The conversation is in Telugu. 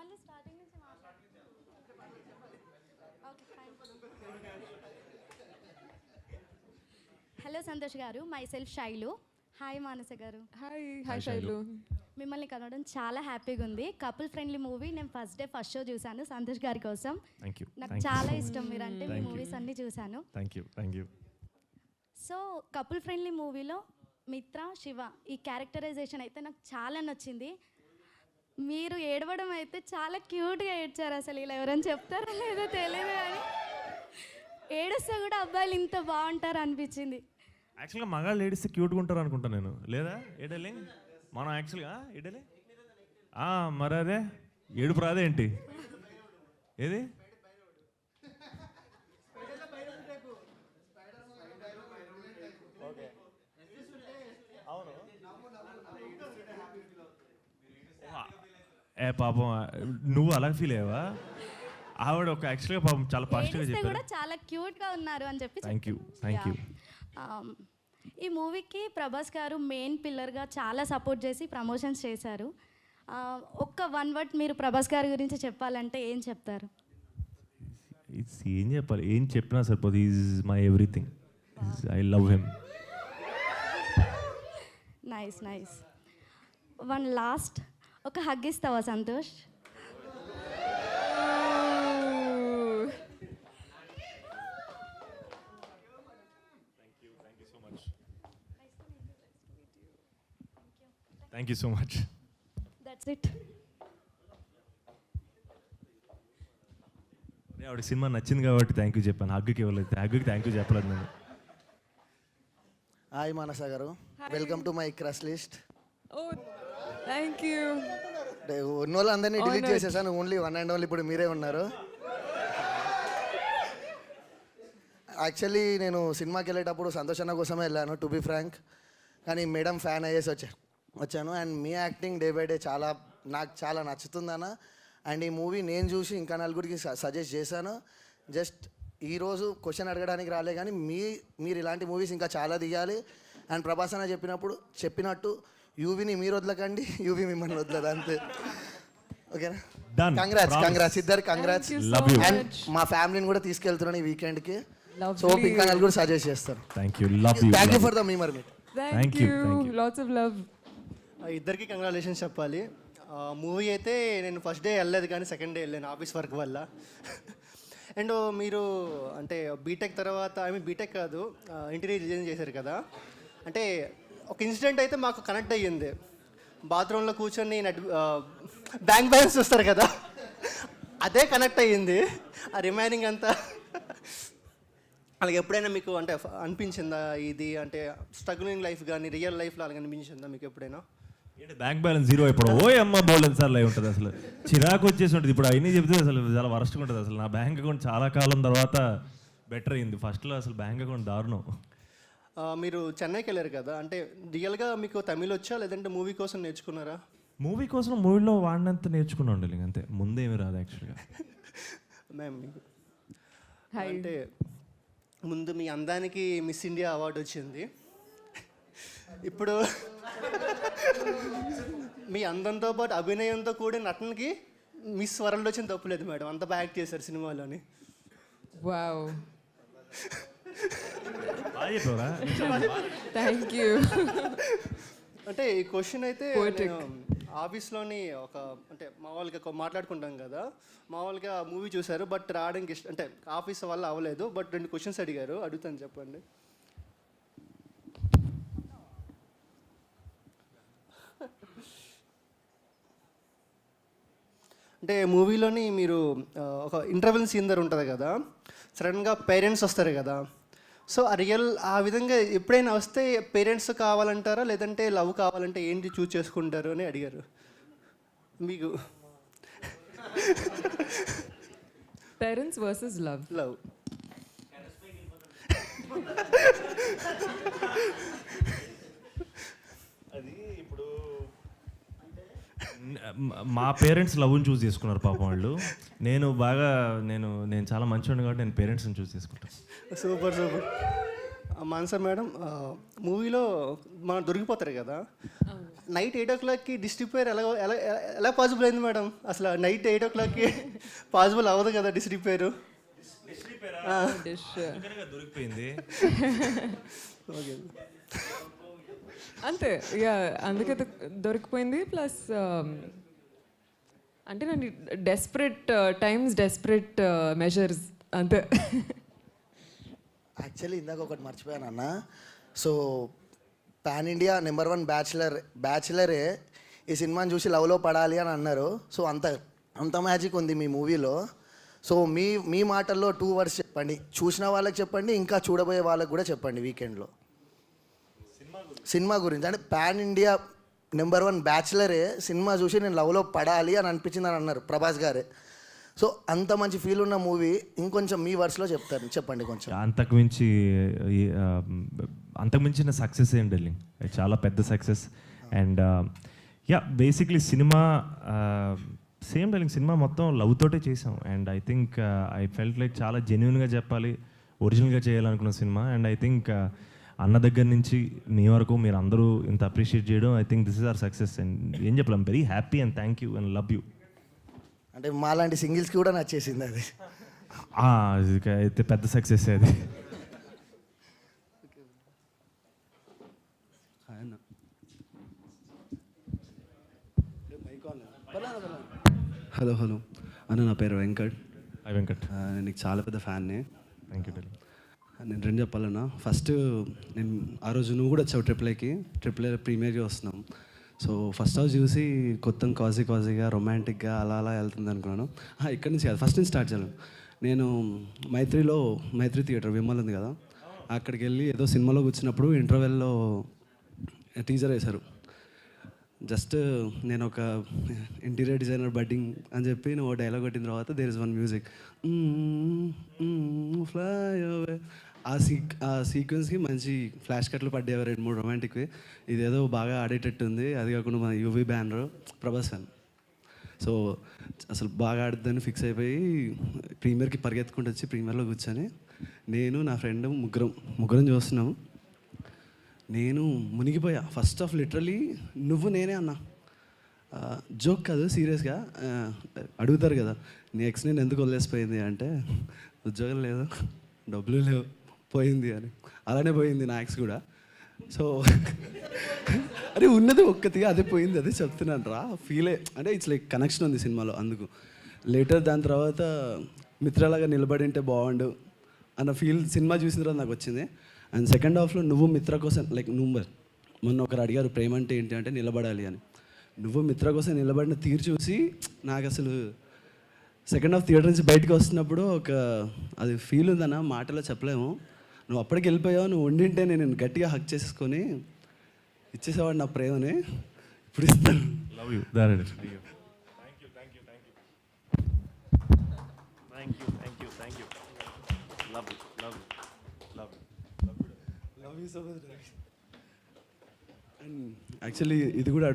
మళ్ళీ స్టార్టింగ్ నుంచి ఓకే ఫైన్. హలో సంతోష్ గారు, మై సెల్ఫ్ శైలు. హాయ్ మానస గారు. హాయ్ శైలు. మిమ్మల్ని కలవడం చాలా హ్యాపీగా ఉంది. కపుల్ ఫ్రెండ్లీ మూవీ నేను ఫస్ట్ డే ఫస్ట్ షో చూశాను సంతోష్ గారి కోసం. నాకు చాలా ఇష్టం మీరంటే, మీ మూవీస్ అన్నీ చూశాను. Thank you. So couple friendly మూవీలో మిత్ర శివ ఈ క్యారెక్టరైజేషన్ అయితే నాకు చాలా నచ్చింది. మీరు ఏడవడం అయితే చాలా క్యూట్గా ఏడ్చారు. అసలు ఇలా ఎవరైనా చెప్తారా లేదో తెలియదు, కానీ ఏడుస్తే కూడా అబ్బాయిలు ఇంత బాగుంటారు అనిపించింది. యాక్చువల్గా మగాళ్ళు ఏడిస్తే క్యూట్గా ఉంటారు అనుకుంటా నేను, లేదా ఏడలే మనం యాక్చువల్గా ఏడలే మరి అదే ఏడుపు రాదే ఏంటి ఏది పాపం నువ్వు అలా ఫీల్ అయ్యావా? ఆవిడ ఒక యాక్చువల్గా పాపం చాలా పాజిటివ్గా చెప్పారు, కూడా చాలా క్యూట్గా ఉన్నారు అని చెప్పి. Thank you. ఈ మూవీకి ప్రభాస్ గారు మెయిన్ పిల్లర్గా చాలా సపోర్ట్ చేసి ప్రమోషన్స్ చేశారు. ఒక్క వన్ వర్డ్ మీరు ప్రభాస్ గారి గురించి చెప్పాలంటే ఏం చెప్తారు? ఏం చెప్పాలి, ఏం చెప్పినా సరిపోదు. Is my everything, I love him. Nice. One last, ఒక హగ్ ఇస్తావా Santosh? Thank you so much. That's it. ఆవిడ సినిమా నచ్చింది కాబట్టి థ్యాంక్ యూ చెప్పాను. హగ్గుకి ఇవ్వలేదు, హగ్గుకి థ్యాంక్ యూ చెప్పలేదు నేను. హాయ్ మానస గారు, welcome to my crush list. Thank you. ఉన్న వాళ్ళందరినీ డిలీట్ చేసేసాను, ఓన్లీ వన్ అండ్ ఓన్లీ ఇప్పుడు మీరే ఉన్నారు. యాక్చువల్లీ నేను సినిమాకి వెళ్ళేటప్పుడు సంతోషన్న కోసమే వెళ్ళాను, టు బి ఫ్రాంక్. కానీ మేడం ఫ్యాన్ అయ్యేసి వచ్చాను. And me acting day by day నాకు చాలా నచ్చుతుందన్న. అండ్ ఈ మూవీ నేను చూసి ఇంకా నలుగురికి సజెస్ట్ చేశాను. జస్ట్ ఈరోజు క్వశ్చన్ అడగడానికి రాలే, కానీ మీరు ఇలాంటి మూవీస్ ఇంకా చాలా దిగాలి. అండ్ ప్రభాస్ అన్న చెప్పినట్టు యూవీని మీరు వదలకండి, యూవీ మిమ్మల్ని వదలదు, అంతే. ఓకేనా? కంగ్రాట్స్ ఇద్దరు, కంగ్రాట్స్. అండ్ మా ఫ్యామిలీని కూడా తీసుకెళ్తున్నాను ఈ వీకెండ్కి. సో ఇంకా నలుగురు సజెస్ట్ చేస్తారు. Thank you for the memer meet. Thank you. Lots of love. ఇద్దరికి కంగ్రాచులేషన్స్ చెప్పాలి. మూవీ అయితే నేను ఫస్ట్ డే వెళ్ళలేదు, కానీ సెకండ్ డే వెళ్ళాను ఆఫీస్ వర్క్ వల్ల. అండ్ మీరు అంటే బీటెక్ తర్వాత, బీటెక్ కాదు, ఇంటీరియర్ డిజైన్ చేశారు కదా. అంటే ఒక ఇన్సిడెంట్ అయితే మాకు కనెక్ట్ అయ్యింది. బాత్రూంలో కూర్చొని బ్యాంక్ బ్యాలెన్స్ చూస్తారు కదా, అదే కనెక్ట్ అయ్యింది. ఆ రిమైనింగ్ అంతా అలాగే ఎప్పుడైనా మీకు అంటే అనిపించిందా ఇది అంటే స్ట్రగులింగ్ లైఫ్ కానీ రియల్ లైఫ్లో అలాగే అనిపించిందా మీకు ఎప్పుడైనా? బ్యాంక్ బ్యాలెన్స్ జీరో అయిపోవడం, ఓ అమ్మ బోల్డెన్ సార్లు అయి ఉంటుంది. అసలు చిరాకు వచ్చేసి ఉంటుంది. ఇప్పుడు అవన్నీ చెప్తే అసలు చాలా వరస్ట్గా ఉంటుంది. అసలు నా బ్యాంక్ అకౌంట్ చాలా కాలం తర్వాత బెటర్ అయింది. ఫస్ట్లో అసలు బ్యాంక్ అకౌంట్ దారుణం. మీరు చెన్నైకి వెళ్ళారు కదా, అంటే రియల్గా మీకు తమిళ్ వచ్చా లేదంటే మూవీ కోసం నేర్చుకున్నారా? మూవీ కోసం మూవీలో వాడినంత నేర్చుకున్నా ఉండాలి, అంతే. ముందేమి రాదు యాక్చువల్గా. మ్యామ్ మీకు అంటే ముందు మీ అందానికి మిస్ ఇండియా అవార్డు వచ్చింది. ఇప్పుడు మీ అందంతో పాటు అభినయంతో కూడిన నటనకి మిస్ వరల్డ్ వచ్చిన తప్పులేదు మేడం, అంత బాగా యాక్ట్ చేశారు సినిమాలోని. Wow, thank you. అంటే ఈ క్వశ్చన్ అయితే ఆఫీస్లోని ఒక అంటే మామూలుగా మాట్లాడుకుంటాం కదా, మామూలుగా మూవీ చూశారు బట్ రావడానికి అంటే ఆఫీస్ వల్ల అవ్వలేదు, బట్ 2 క్వశ్చన్స్ అడిగారు, అడుగుతాను చెప్పండి. అంటే మూవీలోని మీరు ఒక ఇంటర్వెల్ సీన్ దగ్గర ఉంటుంది కదా, సడన్గా పేరెంట్స్ వస్తారు కదా. సో ఆ విధంగా ఎప్పుడైనా వస్తే పేరెంట్స్ కావాలంటారా లేదంటే లవ్ కావాలంటే ఏంటి చూస్ చేసుకుంటారు అని అడిగారు. మీకు పేరెంట్స్ వర్సెస్ లవ్. అది ఇప్పుడు మా పేరెంట్స్ లవ్ని చూస్ చేసుకున్నారు పాపం వాళ్ళు. నేను చాలా మంచివాడిని కాబట్టి నేను పేరెంట్స్ని చూస్ చేసుకుంటాను. సూపర్. మాన్సర్ మేడం, మూవీలో మనం దొరికిపోతారు కదా, నైట్ 8 డిస్ట్రిపేర్ ఎలా ఎలా ఎలా పాసిబుల్ అయింది మేడం? అసలు నైట్ 8 పాసిబుల్ అవ్వదు కదా డిస్ట్రిపేరు. డిష్ దొరికిపోయింది. ఓకే. అంతే ఇక అందుకే దొరికిపోయింది. ప్లస్ అంటే నన్ను డెస్పరేట్ టైమ్స్ డెస్పరేట్ మెజర్స్ అంతే. యాక్చువల్లీ ఇందాక ఒకటి మర్చిపోయాను అన్న. సో పాన్ ఇండియా #1 బ్యాచిలరే ఈ సినిమాని చూసి లవ్లో పడాలి అని అన్నారు. సో అంత మ్యాజిక్ ఉంది మీ మూవీలో. సో మీ మాటల్లో 2 words చెప్పండి, చూసిన వాళ్ళకి చెప్పండి, ఇంకా చూడబోయే వాళ్ళకి కూడా చెప్పండి వీకెండ్లో సినిమా గురించి. అంటే పాన్ ఇండియా #1 బ్యాచిలరే సినిమా చూసి నేను లవ్లో పడాలి అని అనిపించింది అని అన్నారు ప్రభాస్ గారే. సో అంత మంచి ఫీల్ ఉన్న మూవీ ఇంకొంచెం మీ వర్డ్స్లో చెప్పండి కొంచెం. అంతకుమించిన సక్సెస్ ఏం డార్లింగ్, చాలా పెద్ద success. And yeah basically cinema same darling, cinema మొత్తం లవ్ తోటే చేసాం. And I think I felt like చాలా జెన్యున్గా చెప్పాలి, ఒరిజినల్గా చేయాలనుకున్న సినిమా. అండ్ ఐ థింక్ అన్న దగ్గర నుంచి మీ వరకు మీరు అందరూ ఇంత అప్రిషియేట్ చేయడం, I think this is our success. And ఏం చెప్పాలి, I'm very happy and thank you and love you. అంటే మాలాంటి సింగిల్స్కి కూడా నచ్చేసింది అది. అయితే పెద్ద సక్సెస్ అది. హలో అన్న, నా పేరు వెంకట్. హాయ్ వెంకట్. నేను నీకు చాలా పెద్ద ఫ్యాన్ని. Thank you darling. నేను 2 చెప్పాలన్నా. ఫస్ట్, నేను ఆ రోజు నువ్వు కూడా వచ్చావు ట్రిపుల్ ఏ ప్రీమియర్గా వస్తున్నాం. సో ఫస్ట్ హౌస్ చూసి కొత్త కాజీగా రొమాంటిక్గా అలా వెళ్తుంది అనుకున్నాను. ఇక్కడి నుంచి కాదు, ఫస్ట్ నుంచి స్టార్ట్ చేయాలి. నేను మైత్రి థియేటర్ విమల్ ఉంది కదా, అక్కడికి వెళ్ళి ఏదో సినిమాలో కూర్చున్నప్పుడు ఇంటర్వెల్లో టీజర్ వేశారు. జస్ట్ నేను ఒక ఇంటీరియర్ డిజైనర్ బడ్డింగ్ అని చెప్పి నువ్వు డైలాగ్ కొట్టిన తర్వాత there is one music fly away. ఆ సీక్వెన్స్కి మంచి ఫ్లాష్ కట్లు పడ్డాయి, 2-3 రొమాంటిక్వి. ఇదేదో బాగా ఆడేటట్టు ఉంది. అది కాకుండా మన UV banner Prabhas fan. So అసలు బాగా ఆడుద్దని ఫిక్స్ అయిపోయి ప్రీమియర్కి పరిగెత్తుకుంటూ వచ్చి ప్రీమియర్లో కూర్చొని నేను నా ఫ్రెండ్ ముగ్గురం చూస్తున్నాము. నేను మునిగిపోయా. ఫస్ట్ ఆఫ్ లిటరలీ నువ్వు నేనే అన్నా, జోక్ కాదు సీరియస్గా. అడుగుతారు కదా, నీ ఎక్స్ నేను ఎందుకు వదిలేసిపోయింది అంటే, ఉద్యోగం లేదు, డబ్బులు లేవు, పోయింది అని. అలానే పోయింది నా ఎక్స్ కూడా. సో అరే ఉన్నది ఒక్కటిగా అదే పోయింది, అదే చెప్తున్నాను రా. ఫీలే అంటే ఇట్స్ లైక్ కనెక్షన్ ఉంది సినిమాలో. అందుకు లేటర్ దాని తర్వాత మిత్రలాగా నిలబడి ఉంటే బాగుండు అన్న ఫీల్ సినిమా చూసిన తర్వాత నాకు వచ్చింది. అండ్ సెకండ్ హాఫ్లో నువ్వు మిత్ర కోసం లైక్ మొన్న ఒకరు అడిగారు ప్రేమ అంటే ఏంటి అంటే నిలబడాలి అని. నువ్వు మిత్ర కోసం నిలబడిన తీరు చూసి నాకు అసలు సెకండ్ హాఫ్ థియేటర్ నుంచి బయటకు వస్తున్నప్పుడు అది ఫీల్ ఉందన్న, మాటలో చెప్పలేము. నువ్వు అప్పటికి వెళ్ళిపోయావు, నువ్వు ఉండింటే నేను గట్టిగా హక్ చేసుకొని ఇచ్చేసేవాడు నా ప్రేమని. ఇప్పుడు ఇస్తాను. Love you. అండ్ యాక్చువల్లీ ఇది కూడా